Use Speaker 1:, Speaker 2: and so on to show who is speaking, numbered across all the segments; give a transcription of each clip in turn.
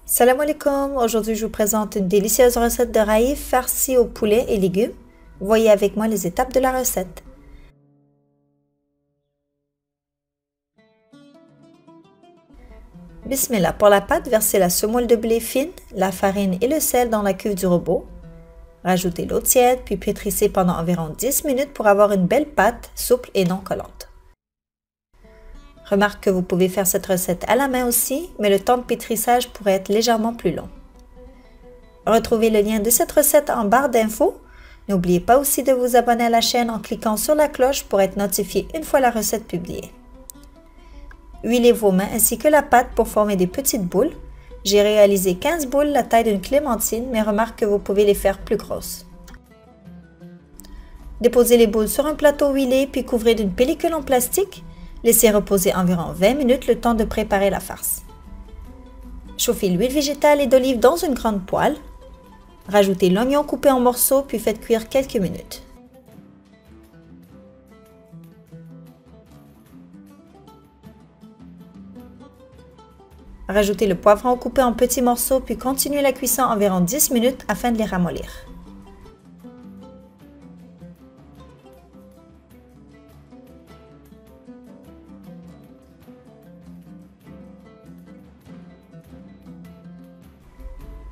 Speaker 1: Salam alaikum, aujourd'hui je vous présente une délicieuse recette de raïf farci au poulet et légumes. Voyez avec moi les étapes de la recette. Bismillah, pour la pâte, versez la semoule de blé fine, la farine et le sel dans la cuve du robot. Rajoutez l'eau tiède puis pétrissez pendant environ 10 minutes pour avoir une belle pâte souple et non collante. Remarque que vous pouvez faire cette recette à la main aussi, mais le temps de pétrissage pourrait être légèrement plus long. Retrouvez le lien de cette recette en barre d'infos. N'oubliez pas aussi de vous abonner à la chaîne en cliquant sur la cloche pour être notifié une fois la recette publiée. Huilez vos mains ainsi que la pâte pour former des petites boules. J'ai réalisé 15 boules la taille d'une clémentine, mais remarque que vous pouvez les faire plus grosses. Déposez les boules sur un plateau huilé puis couvrez d'une pellicule en plastique. Laissez reposer environ 20 minutes le temps de préparer la farce. Chauffez l'huile végétale et d'olive dans une grande poêle. Rajoutez l'oignon coupé en morceaux puis faites cuire quelques minutes. Rajoutez le poivron coupé en petits morceaux puis continuez la cuisson environ 10 minutes afin de les ramollir.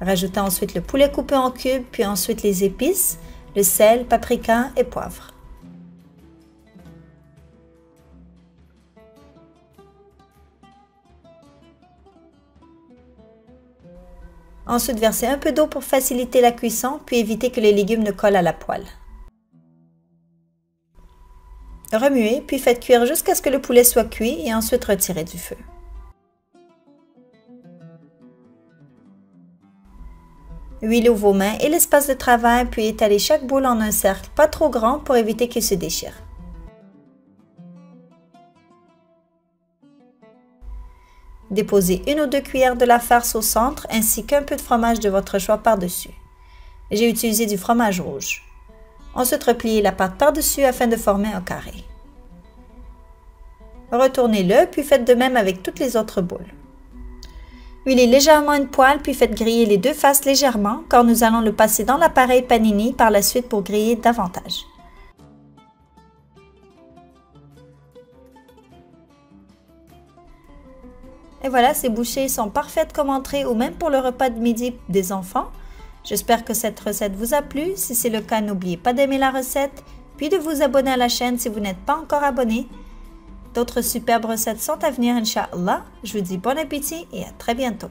Speaker 1: Rajoutez ensuite le poulet coupé en cubes, puis ensuite les épices, le sel, paprika et poivre. Ensuite, versez un peu d'eau pour faciliter la cuisson, puis éviter que les légumes ne collent à la poêle. Remuez, puis faites cuire jusqu'à ce que le poulet soit cuit et ensuite retirez du feu. Huilez vos mains et l'espace de travail, puis étalez chaque boule en un cercle pas trop grand pour éviter qu'il se déchire. Déposez 1 ou 2 cuillères de la farce au centre ainsi qu'un peu de fromage de votre choix par-dessus. J'ai utilisé du fromage rouge. Ensuite, repliez la pâte par-dessus afin de former un carré. Retournez-le, puis faites de même avec toutes les autres boules. Huilez légèrement une poêle, puis faites griller les deux faces légèrement, car nous allons le passer dans l'appareil panini par la suite pour griller davantage. Et voilà, ces bouchées sont parfaites comme entrée ou même pour le repas de midi des enfants. J'espère que cette recette vous a plu. Si c'est le cas, n'oubliez pas d'aimer la recette, puis de vous abonner à la chaîne si vous n'êtes pas encore abonné. D'autres superbes recettes sont à venir, Inch'Allah. Je vous dis bon appétit et à très bientôt.